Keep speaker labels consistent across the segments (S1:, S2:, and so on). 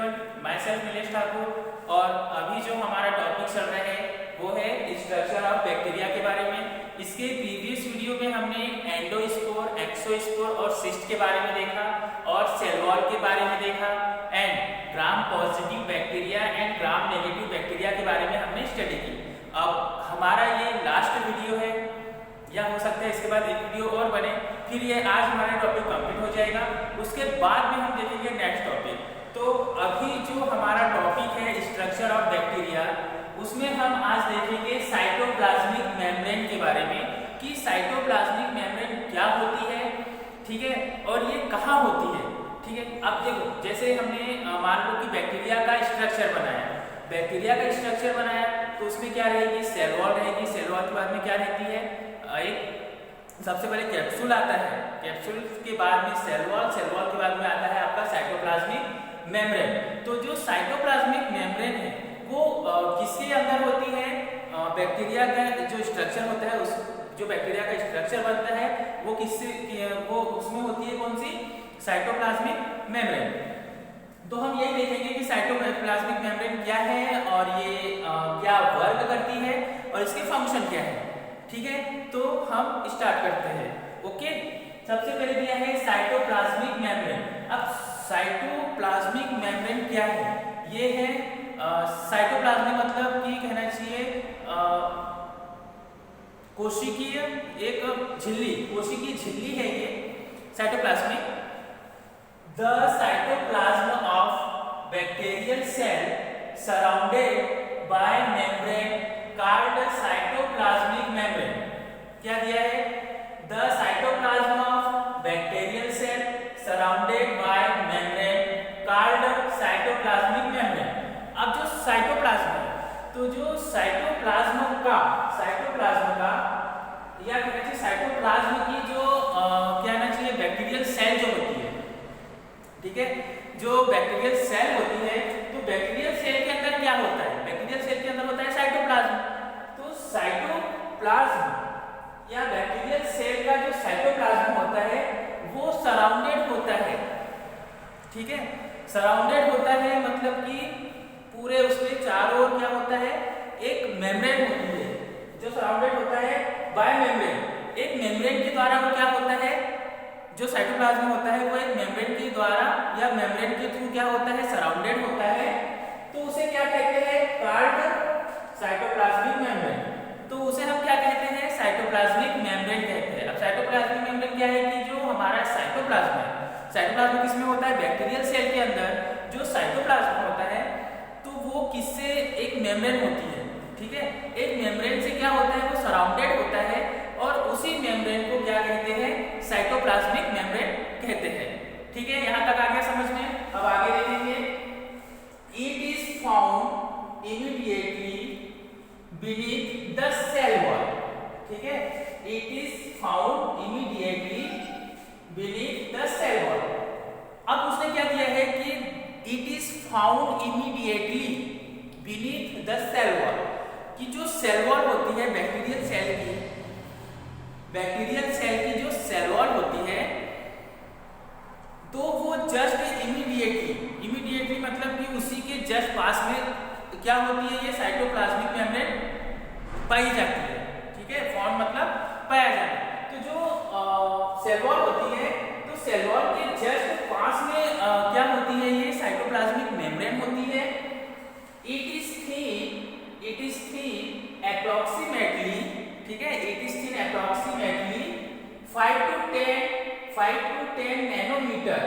S1: Everyone, my self Nilesh Thakur. और अभी जो हमारा टॉपिक चल रहा है वो है स्ट्रक्चर ऑफ बैक्टीरिया के बारे में। इसके प्रीवियस वीडियो में हमने एंडोस्पोर, एक्सोस्पोर और सिस्ट के बारे में देखा और सेल वॉल के बारे में देखा and gram positive bacteria and gram negative bacteria के बारे में हमने स्टडी की। अब हमारा ये लास्ट वीडियो है, या हो सकता है इसके बाद एक वीडियो और बने, फिर ये आज हमारा टॉपिक कंप्लीट हो जाएगा। उसके बाद में हम देखेंगे नेक्स्ट टॉपिक। तो अभी जो हमारा टॉपिक है स्ट्रक्चर ऑफ बैक्टीरिया, उसमें हम आज देखेंगे साइटोप्लाज्मिक मेम्ब्रेन के बारे में कि साइटोप्लाज्मिक मेम्ब्रेन क्या होती है, ठीक है, और ये कहाँ होती है, ठीक है। अब देखो, जैसे हमने मान लो कि बैक्टीरिया का स्ट्रक्चर बनाया, तो उसमें क्या रहेगी, सेल वॉल रहेगी। सेल वॉल के बाद में क्या रहती है, एक सबसे पहले कैप्सूल आता है, कैप्सूल के बाद में सेल वॉल के बाद में आता है आपका साइटोप्लाज्मिक मेम्ब्रेन। तो जो साइटोप्लाज्मिक मेम्ब्रेन है वो किसके अंदर होती है, बैक्टीरिया का जो स्ट्रक्चर होता है, उस जो बैक्टीरिया का स्ट्रक्चर बनता है वो वो उसमें होती है कौन सी, साइटोप्लाज्मिक मेम्ब्रेन। तो हम यही देखेंगे कि साइटोप्लाज्मिक मेम्ब्रेन क्या है और ये क्या वर्क करती है और इसके फंक्शन क्या है, ठीक है। तो हम स्टार्ट करते हैं, ओके। सबसे पहले दिया है साइटोप्लाज्मिक मेम्ब्रेन। अब साइटोप्लाज्मिक मेम्ब्रेन क्या है, ये है साइटोप्लाज्मिक मतलब कि कहना चाहिए कोशिकीय एक झिल्ली, कोशिकीय झिल्ली है ये cytoplasmic. The cytoplasm of bacterial cell surrounded by membrane called cytoplasmic membrane. क्या दिया है, the cytoplasm of bacterial cell surrounded by membrane called cytoplasmic membrane. अब जो साइटोप्लाज्म है, तो जो साइटोप्लाज्म का या कहना चाहिए साइटोप्लाज्म की जो क्या ना चाहिए बैक्टीरियल सेल जो होती है, ठीक है, जो बैक्टीरियल सेल होती है, तो बैक्टीरियल सेल के अंदर क्या होता है, बैक्टीरियल सेल के अंदर होता है साइटोप्लाज्म। तो साइटोप्लाज्म या बैक्टीरियल सेल का जो साइटोप्लाज्म होता है वो सराउंडेड होता है, ठीक है। सराउंडेड होता है मतलब कि पूरे उसके चारों ओर क्या होता है, एक मेम्ब्रेन होती है जो सराउंडेड होता है बाय मेम्ब्रेन। एक मेम्ब्रेन के द्वारा वो क्या होता है, जो साइटोप्लाज्म होता है वो एक मेम्ब्रेन के द्वारा या मेम्ब्रेन के थ्रू क्या होता है, सराउंडेड होता है। तो उसे क्या कहते हैं, कॉल्ड साइटोप्लाज्मिक मेम्ब्रेन। तो उसे हम क्या कहते हैं, साइटोप्लाज्मिक मेम्ब्रेन कहते हैं। अब साइटोप्लाज्मिक मेम्ब्रेन क्या है कि जो हमारा साइटोप्लाज्म है, साइटोप्लाज्म किसमें होता है, बैक्टीरियल सेल के अंदर जो साइटोप्लाज्म होता है तो वो किससे, एक मेम्ब्रेन होती है, ठीक है। एक मेम्ब्रेन से क्या होता है, वो सराउंडेड होता है और उसी मेम्ब्रेन को क्या कहते हैं, साइटोप्लाज्मिक मेम्ब्रेन कहते हैं, ठीक है। यहां तक आ गया समझ में। अब आगे देखेंगे, it is found immediately beneath the cell wall, ठीक है। It is found immediately beneath the cell wall. अब उसने क्या दिया है कि it is found immediately beneath the cell wall, कि जो सेल वॉल होती है बैक्टीरियल सेल की, जो सेल वॉल होती है तो वो जस्ट इमीडिएटली मतलब कि उसी के जस्ट पास में क्या होती है, ये साइटोप्लाज्मिक मेम्ब्रेन पाई जाती है, ठीक है। फाउंड मतलब पाया जाना। तो जो सेल वॉल होती है, तो सेल वॉल के जस्ट पास में क्या होती है, ये साइटोप्लाज्मिक मेम्ब्रेन होती है। इट इज थिन अप्रॉक्सीमेटली, ठीक है, it is thin approximately 5 to 10 nanometre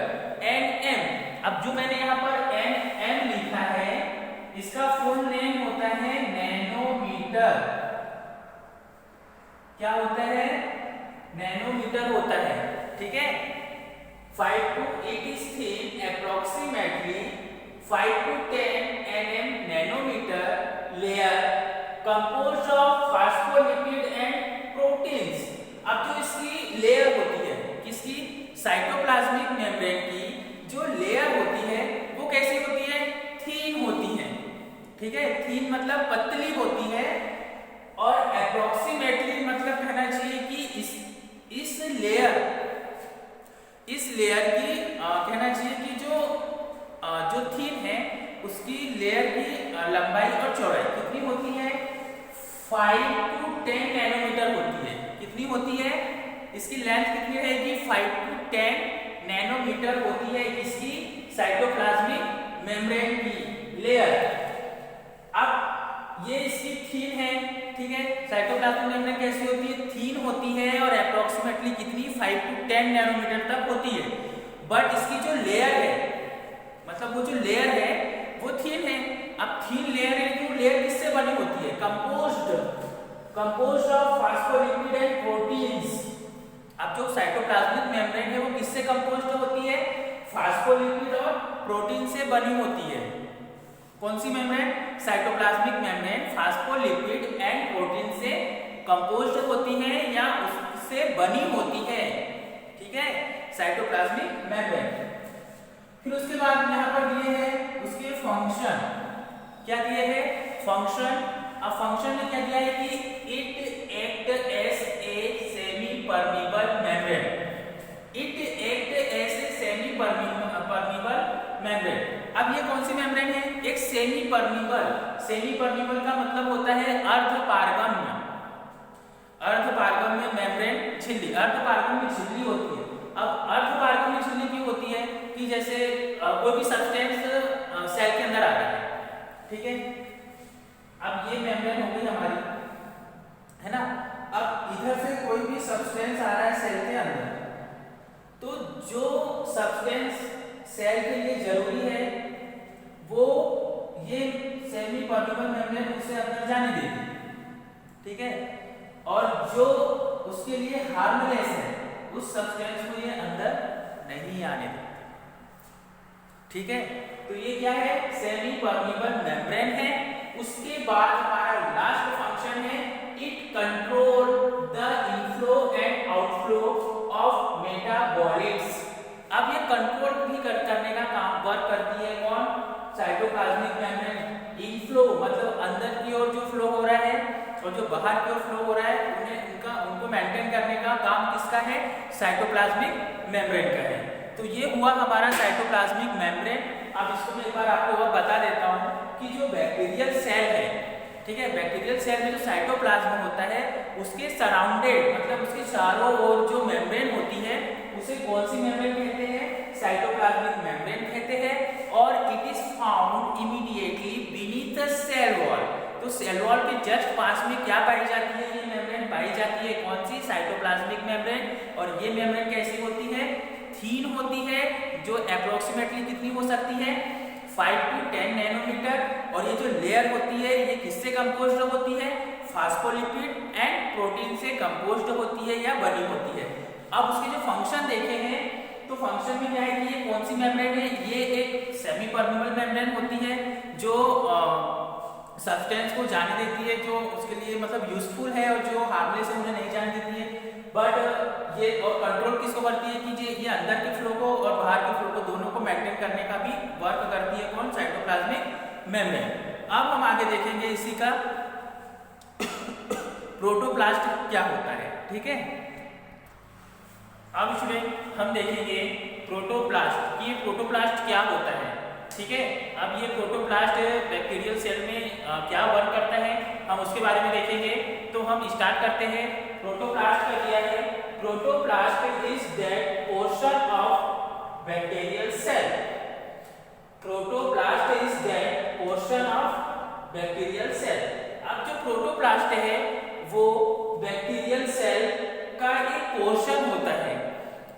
S1: nm। अब जो मैंने यहाँ पर nm लिखा है, इसका फुल नेम होता है नैनोमीटर। क्या होता है, नैनोमीटर होता है, ठीक है। 5 to 8 is thin approximately 5 to 10 nm nanometer layer composed of phospholipid and proteins। अब जो इसकी लेयर होती है, किसकी, साइटोप्लाज्मिक मेम्ब्रेन की जो लेयर होती है वो कैसी होती है, थीन होती है, ठीक है। थीन मतलब पतली होती है और अप्रोक्सीमेटली मतलब कहना चाहिए कि इस लेयर की कहना चाहिए कि जो जो थीन है उसकी लेयर की लंबाई और चौड़ाई कितनी होती है? 5 to 10 नैनोमीटर होती है। कितनी होती है? इसकी लेंथ कितनी रहेगी? 5 to 10 नैनोमीटर होती है इसकी साइटोप्लाज्मिक मेम्ब्रेन की लेयर। अब ये इसकी थीन है, ठीक है। साइटोप्लाज्मिक मेम्ब्रेन कैसी होती है? थीन होती है और अप्रोक्सीमेटली कितनी? 5 to 10 नैनोमीटर तक होती है। बट इसकी जो लेयर है, मतलब वो जो लेयर है वो थीन है। अब थीन लेयर है तो लेयर किससे बनी होती है? Composed of phospholipid and proteins. अब जो साइटोप्लाज्मिक मेम्ब्रेन है वो किससे कंपोज्ड होती है? फास्फोलिपिड और प्रोटीन से बनी होती है। कौन सी membrane? Cytoplasmic membrane phospholipid and protein से कंपोज्ड होती है या उससे बनी होती है, ठीक है, साइटोप्लाज्मिक मेम्ब्रेन। फिर उसके बाद यहाँ पर दिए हैं उसके फंक्शन। क्या दिए हैं? फंक्शन। अब फंक्शन में क्या दिया है कि it act as a semipermeable membrane. It act as a semipermeable membrane. अब ये कौन सी मेम्ब्रेन है? एक सेमी परमीबल। सेमी परमीबल का मतलब होता है अर्धपारगम्य। अर्धपारगम्य मेम्ब्रेन झिल्ली। अर्धपारगम्य झिल्ली होती है। अब अर्धपारगम्य झिल्ली क्यों होती है? कि जैसे कोई भी सब्सटेंस सेल के अंदर आ रहा है, ठीक है। अब ये मेम्ब्रेन हो गई हमारी, है ना। अब इधर से कोई भी सब्सटेंस आ रहा है सेल के अंदर, तो जो सब्सटेंस सेल के लिए जरूरी है वो ये सेमी परमीबल मेम्ब्रेन उसे अंदर जाने देगी, ठीक है। और जो उसके लिए हार्मलेस है उस सब्सटेंस को ये अंदर नहीं आने देती, ठीक है। तो ये क्या है? सेमी परमीबल मेम्ब्रेन है। उसके बाद हमारा लास्ट फंक्शन है it control the inflow and outflow of metabolites. अब ये कंट्रोल भी करने का काम वर्क करती है कौन? Cytoplasmic membrane. इनफ्लो मतलब अंदर की ओर जो फ्लो हो रहा है और जो बाहर की ओर फ्लो हो रहा है उनको मेंटेन करने का काम किसका है? साइटोप्लाज्मिक मेम्ब्रेन का है। तो ये हुआ हमारा साइटोप्लाज्मिक मेम्ब्रेन। अब इसको मैं एक बार आपको और बता देता हूँ कि जो बैक्टीरियल सेल है, ठीक है, बैक्टीरियल सेल में जो साइटोप्लाज्म होता है उसके सराउंडेड मतलब उसके चारों ओर जो मेम्ब्रेन होती है उसे कौन सी मेम्ब्रेन कहते हैं? साइटोप्लाज्मिक मेम्ब्रेन कहते हैं। और it is found immediately beneath the cell wall. तो सेल वॉल के जस्ट पास में क्या पाई जाती है? ये मेम्ब्रेन पाई जाती है। कौन सी? Cytoplasmic membrane. और ये मेम्ब्रेन कैसी होती है? थीन होती है, जो अप्रोक्सीमेटली कितनी हो सकती है? 5 to 10 नैनोमीटर। और ये जो लेयर होती है ये किससे कंपोज्ड होती है? फास्फोलिपिड एंड प्रोटीन से कंपोज्ड होती है या बनी होती है। अब उसके जो फंक्शन देखे हैं तो फंक्शन में क्या है कि ये कौन सी मेम्ब्रेन है? ये एक सेमी परमीबल मेम्ब्रेन होती है जो सब्सटेंस को जाने देती है, जो उसके लिए मतलब यूजफुल है और जो हार्मलेस है उन्हें नहीं जाने देती है। बट ये और कंट्रोल किसको करती है कि ये अंदर के फ्लो को और बाहर के फ्लो को दोनों को मेंटेन करने का भी वर्क करती है कौन? Cytoplasmic membrane. अब हम आगे देखेंगे इसी का प्रोटोप्लास्ट क्या होता है, ठीक है। अब इसमें हम देखेंगे प्रोटोप्लास्ट कि प्रोटोप्लास्ट क्या होता है, ठीक है। अब ये प्रोटोप्लास्ट बैक्टीरियल सेल में क्या वर्क करता है हम उसके बारे में देखेंगे। तो हम स्टार्ट करते हैं। प्रोटोप्लास्ट का क्या है? Protoplast is that portion of bacterial cell. Protoplast is that portion of bacterial cell. अब जो प्रोटोप्लास्ट है वो बैक्टीरियल सेल का एक पोर्शन होता है।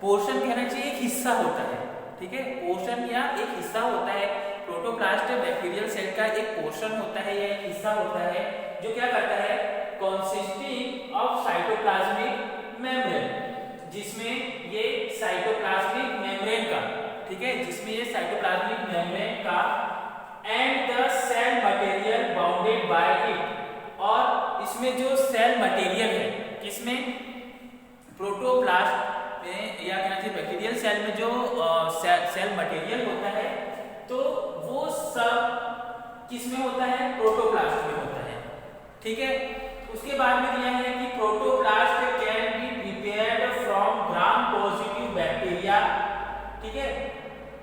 S1: पोर्शन कहना चाहिए एक हिस्सा होता है, ठीक है। पोर्शन या एक हिस्सा होता है। प्रोटोप्लास्ट बैक्टीरियल सेल का एक पोर्शन होता है या एक हिस्सा होता है जो क्या करता है? कंसिस्टिंग ऑफ साइटोप्लाज्मिक मेम्ब्रेन, जिसमें ये साइटोप्लाज्मिक मेम्ब्रेन का, ठीक है, जिसमें ये साइटोप्लाज्मिक मेम्ब्रेन का and the cell material bounded by it. और इसमें जो सेल मटेरियल है किसमें? प्रोटोप्लास्ट में या कहना चाहिए बैक्टीरियल सेल में जो सेल मटेरियल होता है तो वो सब किसमें होता है? प्रोटोप्लास्ट में होता है, ठीक है। उसके बाद में दिया है कि protoplast can be prepared from gram positive bacteria, ठीक है।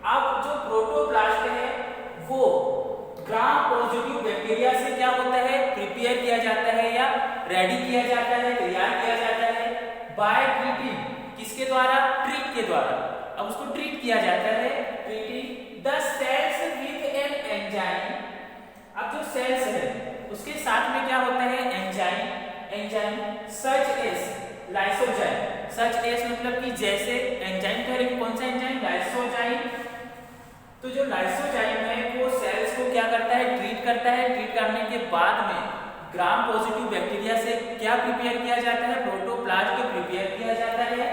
S1: अब जो प्रोटोप्लास्ट है रेडी किया जाता है, तैयार किया जाता है बाय ट्रीटिंग, किसके द्वारा? ट्रीट के द्वारा। अब उसको ट्रीट किया जाता है, treating the cells with an enzyme. अब जो सेल्स है उसके साथ में क्या होता है? Enzyme such as lysozyme. Such as मतलब कि जैसे, एंजाइम कह रहे कौन सा एंजाइम? लाइसोजाइम। तो जो लाइसोजाइम है वो सेल्स को क्या करता है? ट्रीट करता है। ट्रीट करने के बाद में ग्राम पॉजिटिव बैक्टीरिया से क्या प्रिपेयर किया जाता है? प्रोटोप्लाज्म को प्रिपेयर किया जाता है,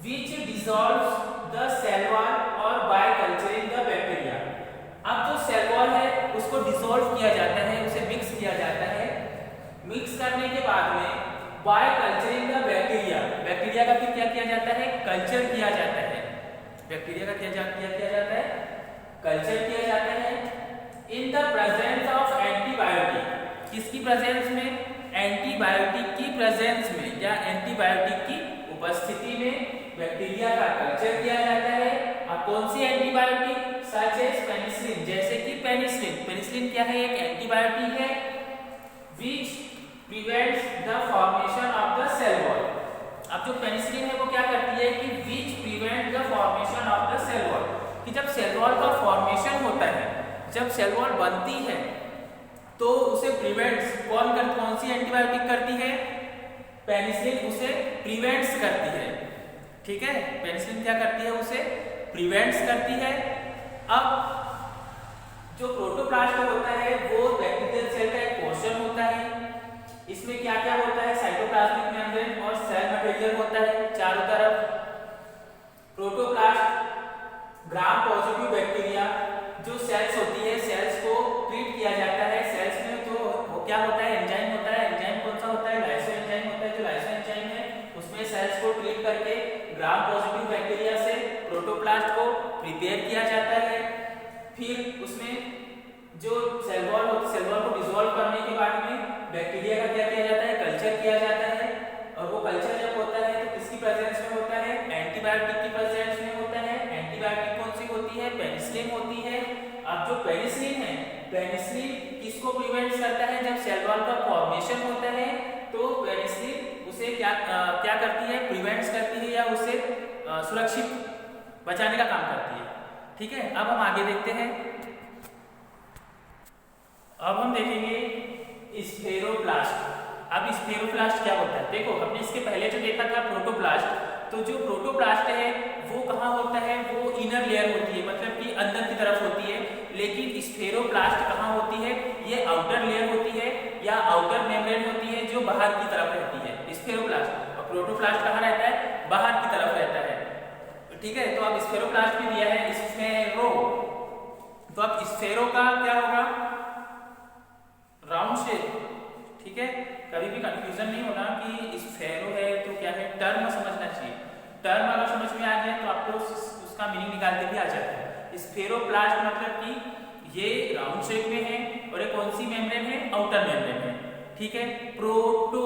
S1: which dissolves the cell wall और by culturing the bacteria। अब जो सेल वॉल है उसको डिसॉल्व किया जाता है, उसे मिक्स किया जाता है। मिक्स करने के बाद में by culturing the bacteria, bacteria का फिर क्या किया जाता है? कल्चर किया जाता है। बैक्टीरिया का क्या किया जाता है? कल्चर किया जाता है in the presence of antibiotic. किसकी प्रेजेंस में? एंटीबायोटिक की प्रेजेंस में या एंटीबायोटिक की उपस्थिति में बैक्टीरिया का कल्चर किया जाता है। अब कौन सी एंटीबायोटिक? सच एज पेनिसिलिन, जैसे कि पेनिसिलिन। पेनिसिलिन क्या है? एक एंटीबायोटिक है which prevents the formation of the cell wall। अब जो पेनिसिलिन है वो क्या करती है कि which prevent the formation of the cell wall, कि जब सेल वॉल का फॉर्मेशन होता है, जब सेल वॉल बनती है तो उसे प्रिवेंट्स कौन सी एंटीबायोटिक करती है? पेनिसिलिन उसे प्रिवेंट्स करती है। ठीक है, पेनिसिलिन क्या करती है? उसे प्रिवेंट्स करती है। अब जो प्रोटोप्लास्ट होता है वो बैक्टीरियल सेल का एक पोर्शन होता है। इसमें क्या क्या होता है? साइटोप्लाज्मिक मेम्ब्रेन और सेल मटेरियल होता है चारों तरफ। प्रोटोप्लास्ट ग्राम पॉजिटिव बैक्टीरिया, जो सेल्स होती है, सेल्स को ट्रीट किया जाता है। सेल्स में जो वो क्या होता है? एंजाइम होता है। एंजाइम कौन सा होता है? लाइसो एंजाइम होता है। जो लाइसो एंजाइम है उसमें सेल्स को ट्रीट करके ग्राम पॉजिटिव बैक्टीरिया से प्रोटोप्लास्ट को प्रिपेयर किया जाता है। फिर उसमें जो सेल वॉल को डिसॉल्व करने के बाद में बैक्टीरिया का क्या किया जाता है? कल्चर किया जाता है। और वो कल्चर जब होता है तो किसकी प्रेजेंस में होता है? एंटीबायोटिक की प्रेजेंस में होता है। एंटीबायोटिक कौन सी होती है? पेनिसिलिन होती है। अब जो पेनिसिलिन है, पेनिसिलिन किसको प्रिवेंट करता है? जब सेल वॉल का फॉर्मेशन होता है तो पेनिसिलिन उसे क्या करती है? प्रिवेंट्स करती है या उसे सुरक्षित बचाने का काम करती है। ठीक है, अब हम आगे देखते हैं। अब हम देखेंगे स्फेरोप्लास्ट। अब स्फेरोप्लास्ट क्या होता है? देखो, हमने इसके पहले जो देखा था प्रोटोप्लास्ट, तो जो प्रोटोप्लास्ट है वो कहाँ होता है? वो इनर लेयर होती है, मतलब कि अंदर की तरफ होती है। लेकिन स्फेरोप्लास्ट कहाँ होती है? ये आउटर लेयर होती है या आउटर मेम्ब्रेन होती है, जो बाहर की तरफ रहती है स्फेरोप्लास्ट। और प्रोटोप्लास्ट कहाँ रहता है? बाहर की तरफ रहता है। ठीक है, तो अब स्फेरोप्लास्ट भी दिया है स्फेरो, तो अब स्फेरो का क्या होगा? Round shape. ठीक है, कभी भी कंफ्यूजन नहीं होना कि स्फेरो है तो क्या है, टर्म समझना चाहिए। टर्म अगर समझ में आ गया तो आपको उसका मीनिंग निकालते भी आ जाता है। स्फेरोप्लास्ट मतलब कि ये राउंड शेप में है और ये कौन सी मेम्ब्रेन है? आउटर मेम्ब्रेन है। ठीक है, प्रोटो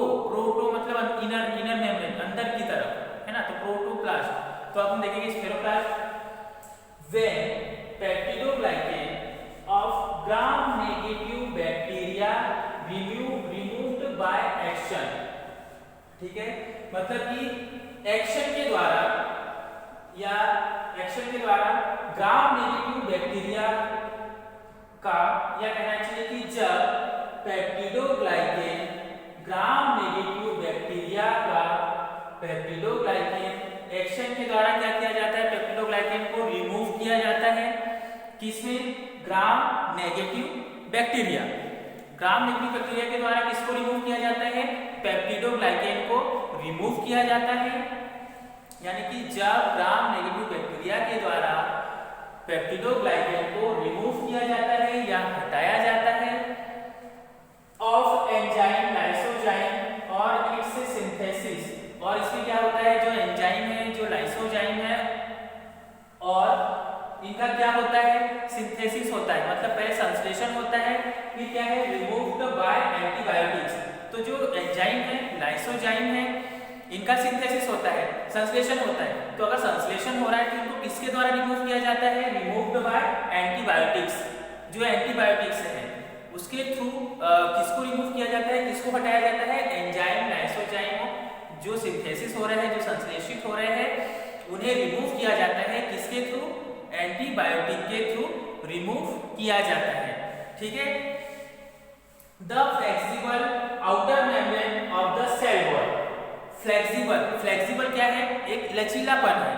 S1: मतलब इनर मेम्ब्रेन, अंदर की तरफ है ना, तो प्रोटोप्लास्ट। तो अब हम देखेंगे spheroplast when peptidoglycan of gram negative bacteria removed by action. ठीक है, मतलब कि एक्शन के द्वारा ग्राम नेगेटिव बैक्टीरिया का, या कहना चाहिए कि जब पेप्टिडोग्लाइकेन ग्राम नेगेटिव बैक्टीरिया का पेप्टिडोग्लाइकेन एक्शन के द्वारा क्या किया जाता है? पेप्टिडोग्लाइकेन को रिमूव किया जाता है। किसमें? ग्राम नेगेटिव बैक्टीरिया। ग्राम नेगेटिव बैक्टीरिया के द्वारा किसको रिमूव किया जाता है? पेप्टिडोग्लाइकेन को रिमूव किया जाता है। यानी कि जब ग्राम नेगेटिव बैक्टीरिया के द्वारा पेप्टिडोग्लाइकेन को रिमूव किया जाता है या हटाया जाता है ऑफ एंजाइम लाइसोजाइम और इट्स सिंथेसिस। और इसमें क्या होता है? जो एंजाइम है, जो लाइसोजाइम है, और इनका क्या होता है? सिंथेसिस होता है, मतलब पहले संश्लेषण होता है, फिर क्या है? Removed by antibiotics. तो जो एंजाइम है, लाइसोजाइम है, इनका सिंथेसिस होता है, संश्लेषण होता है। तो अगर संश्लेषण हो रहा है तो इनको किसके द्वारा रिमूव किया जाता है? Removed by antibiotics. जो एंटीबायोटिक्स है उसके थ्रू किसको रिमूव किया जाता है, किसको हटाया जाता है, एंजाइम लाइसोजाइम जो सिंथेसिस हो रहे हैं, जो संश्लेषित हो रहे हैं, उन्हें रिमूव किया जाता है। किसके थ्रू, एंटीबायोटिक के थ्रू रिमूव किया जाता है। ठीक है। The flexible outer membrane of the cell wall. Flexible क्या है, एक लचीलापन है।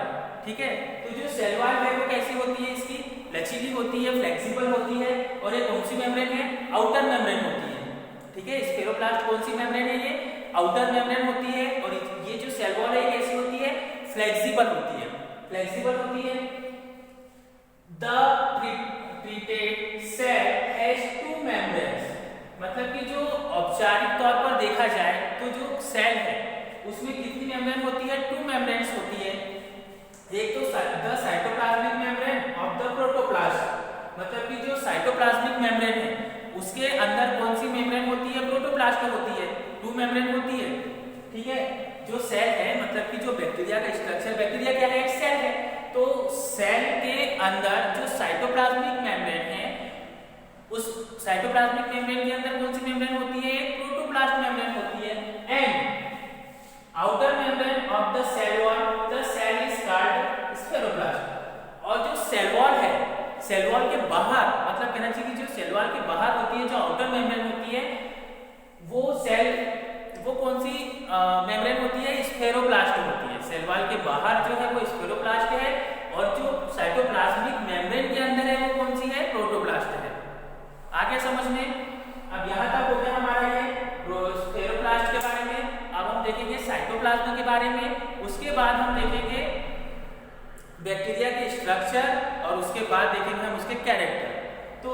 S1: ठीक है। तो जो सेल वॉल है वो कैसी होती है, इसकी लचीली होती है, फ्लेक्सिबल होती है। और ये कौन सी मेम्ब्रेन है, आउटर मेम्ब्रेन होती है। ठीक है। स्क्लेरोप्लास्ट कौन सी मेम्ब्रेन है, ये आउटर मेम्ब्रेन होती है। और ये जो सेल वॉल है कैसी होती है, फ्लेक्सिबल होती है, फ्लेक्सिबल होती है। The treated cell has two membranes, मतलब कि जो औपचारिक तौर पर देखा जाए तो जो सेल है उसमें कितनी मेम्ब्रेन होती है, 2 मेम्ब्रेन्स होती है। एक तो the cytoplasmic membrane of the protoplast, मतलब कि जो साइटोप्लाज्मिक मेम्ब्रेन है उसके अंदर कौन सी मेम्ब्रेन होती है, प्रोटोप्लास्ट होती है, 2 मेम्ब्रेन होती है। ठीक है। जो सेल है, मतलब कि जो बैक्टीरिया का स्ट्रक्चर, बैक्टीरिया क्या है, एक सेल है। तो सेल के अंदर जो साइटोप्लाज्मिक मेम्ब्रेन है, उस साइटोप्लाज्मिक मेम्ब्रेन के अंदर कौन सी मेम्ब्रेन होती है, एक प्रोटोप्लास्ट मेम्ब्रेन होती है। And outer membrane of the cell wall, the cell is called scleroplast. और जो सेल वॉल है, सेल वॉल के बाहर, मतलब कहना चाहिए कि जो सेल वॉल के बाहर होती है, जो आउटर मेम्ब्रेन होती है, वो सेल, वो कौन सी मेम्ब्रेन होती है, स्क्लेरोप्लास्ट होती है। सेल वॉल के बाहर जो है वो स्क्लेरोप्लास्ट है, और जो साइटोप्लाज्मिक मेम्ब्रेन के अंदर है वो कौन सी है, प्रोटोप्लास्ट है। आगे समझ में। अब यहाँ तक हो गया हमारा ये स्क्लेरोप्लास्ट के बारे में। अब हम देखेंगे साइटोप्लाज्म के बारे में। उसके बाद हम देखेंगे बैक्टीरिया के स्ट्रक्चर, और उसके बाद देखेंगे हम उसके कैरेक्टर। तो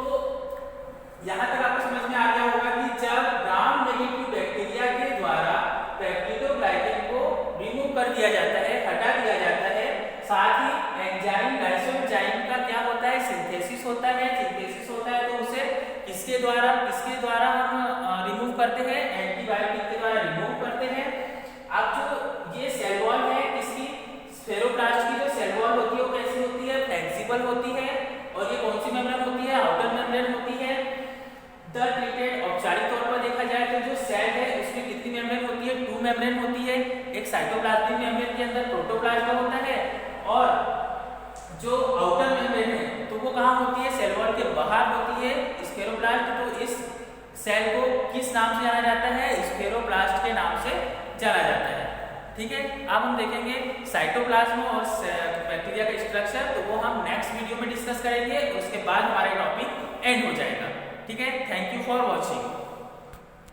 S1: यहाँ तक आपको समझ में आ गया होगा कि जब ग्राम नेगेटिव बैक्टीरिया के द्वारा पेप्टिडोग्लाइकेन को रिमूव कर दिया जाता है, हटा दिया जाता है, साथ ही एंजाइम लाइसोजाइम का क्या होता है, सिंथेसिस होता है। सिंथेसिस होता है तो उसे किसके द्वारा हम रिमूव करते हैं, एंटीबायोटिक के द्वारा रिमूव करते हैं। अब जो ये सेल वॉल है इसकी, स्क्लेरोप्लास्ट की जो सेल वॉल होती है वो कैसी होती है, फ्लेक्सिबल होती है। और ये कौन सी मेम्ब्रेन होती है, आउटर मेम्ब्रेन होती है। द ट्रीटेड, औपचारिक तौर पर देखा जाए तो जो सेल है उसमें कितनी मेम्ब्रेन होती है, 2 मेम्ब्रेन होती है। एक साइटोप्लाज्मिक मेम्ब्रेन के अंदर प्रोटोप्लास्ट होता है, और जो आउटर मेम्ब्रेन है तो वो कहाँ होती है, सेल वॉल के बाहर होती है, स्क्लेरोप्लास्ट। तो इस सेल को किस नाम से जाना जाता है, स्क्लेरोप्लास्ट के नाम से जाना जाता है। ठीक है। अब हम देखेंगे साइटोप्लाज्म और बैक्टीरिया का स्ट्रक्चर, तो वो हम नेक्स्ट वीडियो में डिस्कस करेंगे। उसके बाद हमारा टॉपिक एंड हो जाएगा। ठीक है। Thank you for watching.